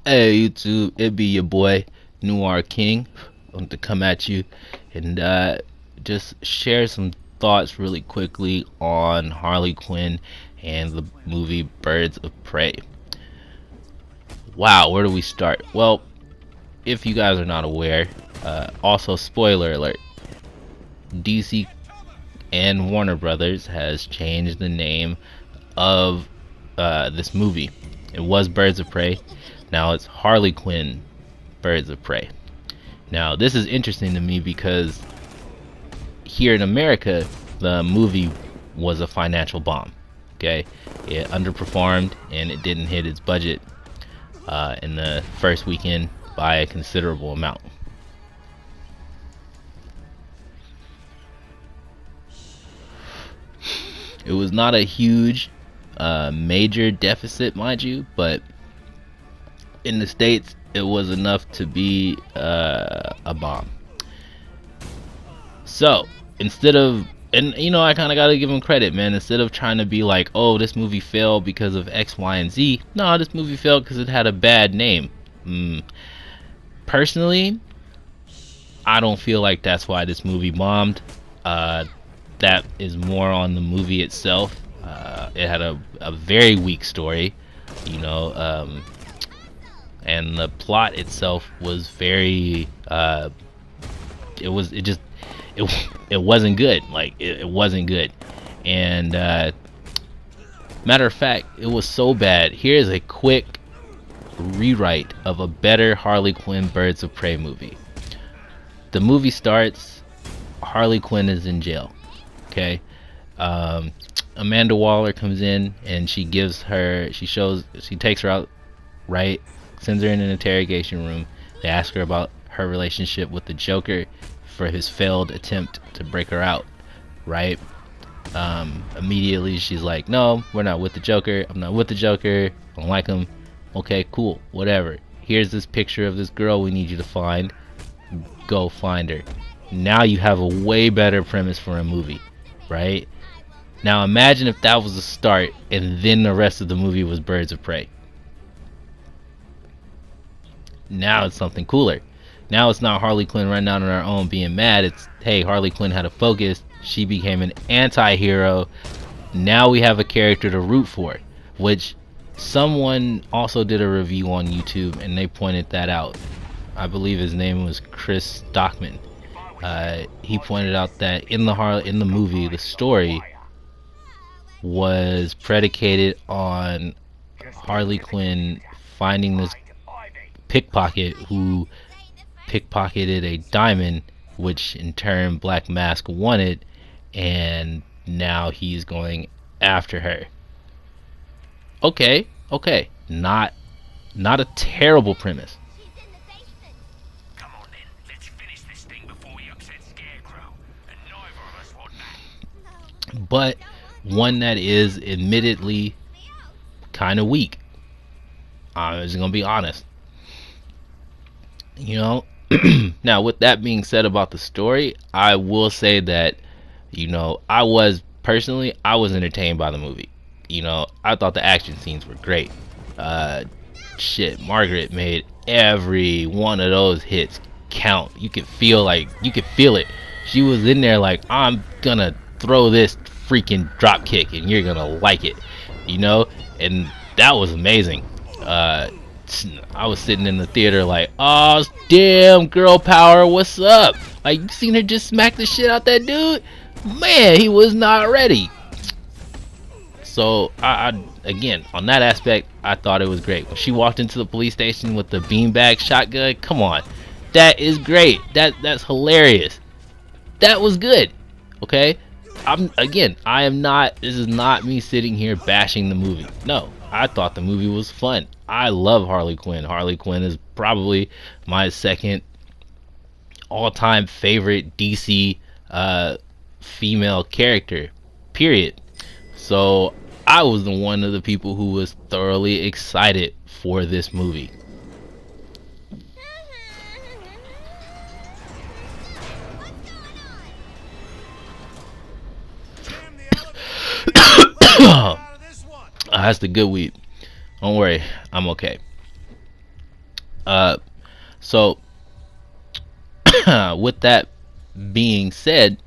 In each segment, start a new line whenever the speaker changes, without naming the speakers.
Hey YouTube, it be your boy Noir King. I want to come at you and just share some thoughts really quickly on Harley Quinn and the movie Birds of Prey. Wow, where do we start? Well, if you guys are not aware, also spoiler alert, DC and Warner Brothers has changed the name of this movie. It was Birds of Prey. Now it's Harley Quinn Birds of Prey. Now this is interesting to me because here in America, the movie was a financial bomb. Okay, it underperformed and it didn't hit its budget in the first weekend by a considerable amount. It was not a huge major deficit, mind you, but in the States it was enough to be a bomb. So instead of, and you know, I kind of gotta give them credit, man. Instead of trying to be like, oh, this movie failed because of X, Y, and Z, no, this movie failed because it had a bad name. Personally, I don't feel like that's why this movie bombed. That is more on the movie itself. It had a very weak story, you know, and the plot itself was very. It wasn't good. Like it wasn't good, and matter of fact, it was so bad. Here's a quick rewrite of a better Harley Quinn Birds of Prey movie. The movie starts. Harley Quinn is in jail. Okay, Amanda Waller comes in and she takes her out, right? Sends her in an interrogation room. They ask her about her relationship with the Joker for his failed attempt to break her out, right? Immediately she's like, no, we're not with the Joker. I'm not with the Joker. I don't like him. Okay, cool, whatever. Here's this picture of this girl we need you to find. Go find her. Now you have a way better premise for a movie, right? Now imagine if that was the start and then the rest of the movie was Birds of Prey. Now it's something cooler. Now it's not Harley Quinn running out on her own being mad. It's, hey, Harley Quinn had a focus. She became an anti-hero. Now we have a character to root for, which someone also did a review on YouTube and they pointed that out. I believe his name was Chris Stockman. He pointed out that in the movie, the story was predicated on Harley Quinn finding this pickpocket who pickpocketed a diamond, which in turn Black Mask wanted, and now he's going after her. Okay, not a terrible premise. But one that is admittedly kind of weak. I'm just gonna be honest. You know, now with that being said about the story, I will say that, you know, I was entertained by the movie. You know, I thought the action scenes were great. Margaret made every one of those hits count. You could feel it. She was in there like, I'm gonna throw this freaking drop kick and you're gonna like it, you know. And that was amazing. I was sitting in the theater like, oh damn, girl power, what's up? Like, you seen her just smack the shit out that dude? Man, he was not ready. So I again, on that aspect, I thought it was great. When she walked into the police station with the beanbag shotgun, come on, that is great. That's hilarious. That was good. Okay, I am not. This is not me sitting here bashing the movie. No, I thought the movie was fun. I love Harley Quinn. Harley Quinn is probably my second all-time favorite DC female character. Period. So I was the one of the people who was thoroughly excited for this movie. That's the good weed. Don't worry, I'm okay. Uh, so with that being said,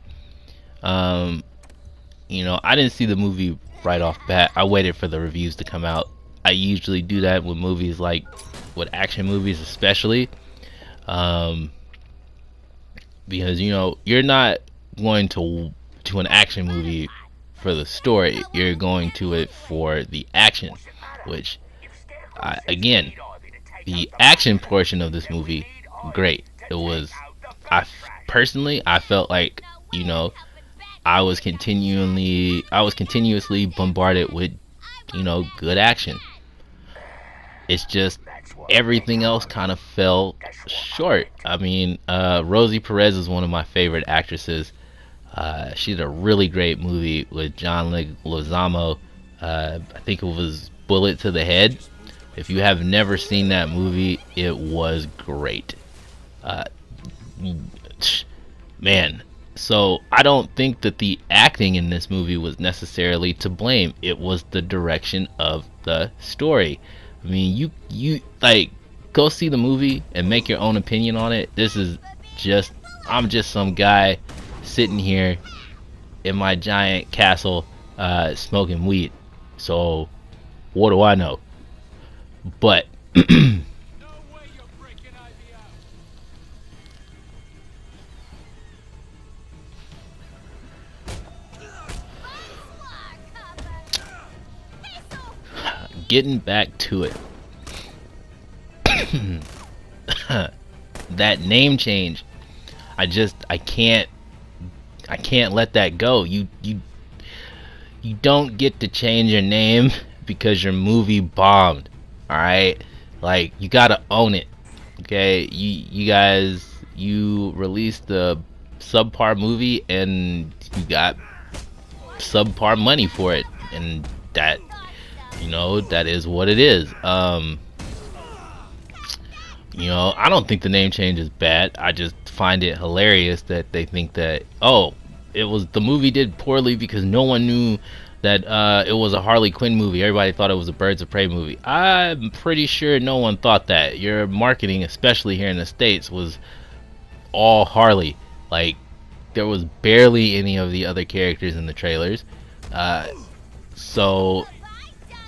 um, I didn't see the movie right off bat. I waited for the reviews to come out. I usually do that with movies, like with action movies especially, um, because you're not going to an action movie for the story. You're going to it for the action, which again, the action portion of this movie, great. It was. Personally, I felt like I was continuously bombarded with good action. It's just everything else kind of fell short. I mean, Rosie Perez is one of my favorite actresses. She did a really great movie with John Leguizamo. I think it was Bullet to the Head. If you have never seen that movie, it was great. Uh, Man, so I don't think that the acting in this movie was necessarily to blame. It was the direction of the story. I mean, you like go see the movie and make your own opinion on it. This is just I'm just some guy sitting here in my giant castle smoking weed. So what do I know? But getting back to it, that name change, I can't let that go. You don't get to change your name because your movie bombed. All right, like you gotta own it. Okay, you guys, you released the subpar movie and you got subpar money for it, and that is what it is. I don't think the name change is bad. I just find it hilarious that they think that, oh, the movie did poorly because no one knew that it was a Harley Quinn movie. Everybody thought it was a Birds of Prey movie. I'm pretty sure no one thought that. Your marketing, especially here in the States, was all Harley. Like, there was barely any of the other characters in the trailers. So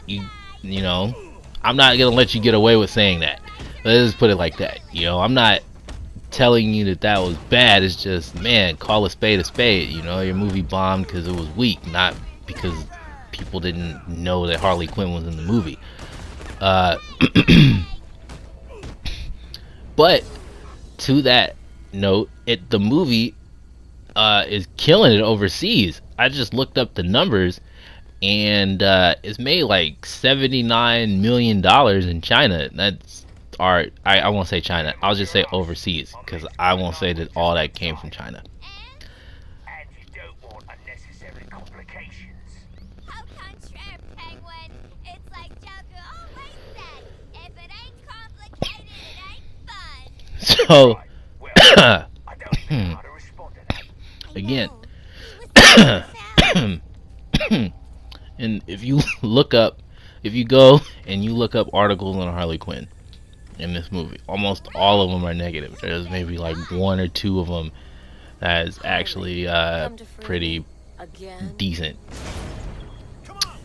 you know, I'm not gonna let you get away with saying that. Let's just put it like that. I'm not telling you that was bad. It's just, man, call a spade a spade. Your movie bombed because it was weak, not because people didn't know that Harley Quinn was in the movie. But to that note, the movie is killing it overseas. I just looked up the numbers, and it's made like $79 million in China. That's I won't say China. I'll just say overseas, because I won't say that all that came from China.
And you don't want unnecessary complications.
How contrary, Penguin. It's like Joker always said, if it ain't complicated, it ain't fun.
So
Right. Well, I don't think how to respond to that.
again,
He was
and if you go and you look up articles on Harley Quinn in this movie, almost all of them are negative. There's maybe like one or two of them that's actually pretty decent.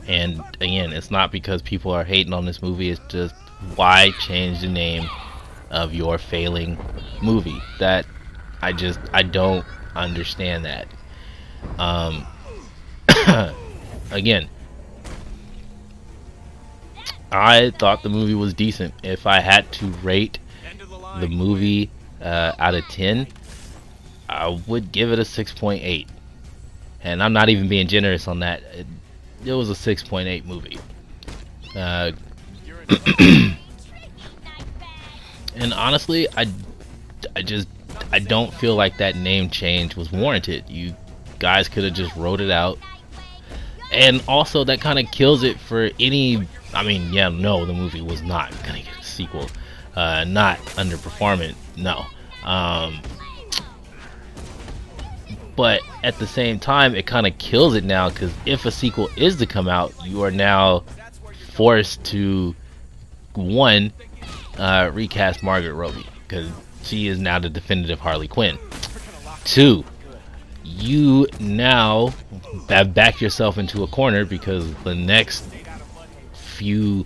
And again, it's not because people are hating on this movie. It's just, why change the name of your failing movie? That I don't understand that. Again, I thought the movie was decent. If I had to rate the movie out of 10, I would give it a 6.8. And I'm not even being generous on that. It was a 6.8 movie. And honestly, I don't feel like that name change was warranted. You guys could have just wrote it out. And also, that kind of kills it for any. I mean, yeah, no, the movie was not gonna get a sequel. Not underperforming, no. But at the same time, it kind of kills it now, because if a sequel is to come out, you are now forced to, one, recast Margaret Robbie, because she is now the definitive Harley Quinn. 2, you now have backed yourself into a corner, because the next few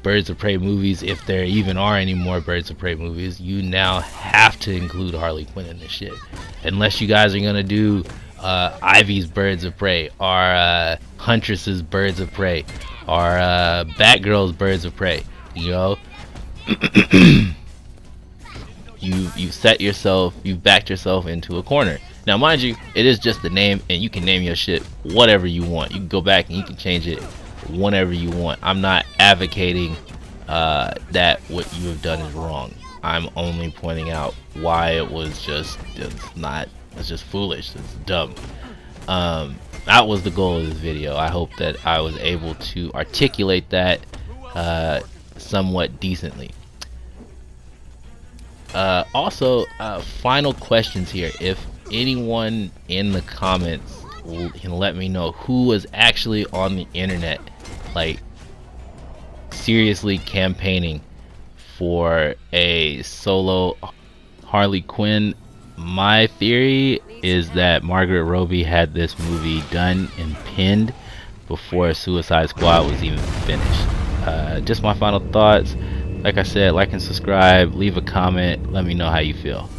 Birds of Prey movies, if there even are any more Birds of Prey movies, you now have to include Harley Quinn in this shit. Unless you guys are gonna do Ivy's Birds of Prey, or Huntress's Birds of Prey, or Batgirl's Birds of Prey, you know. you've backed yourself into a corner. Now mind you, it is just the name, and you can name your shit whatever you want. You can go back and you can change it whenever you want. I'm not advocating that what you have done is wrong. I'm only pointing out why it's just foolish, it's dumb. That was the goal of this video. I hope that I was able to articulate that somewhat decently. Also, final questions here. If anyone in the comments can let me know who was actually on the internet, like, seriously campaigning for a solo Harley Quinn. My theory is that Margaret Robbie had this movie done and pinned before Suicide Squad was even finished. Just my final thoughts. Like I said, like and subscribe, leave a comment, let me know how you feel.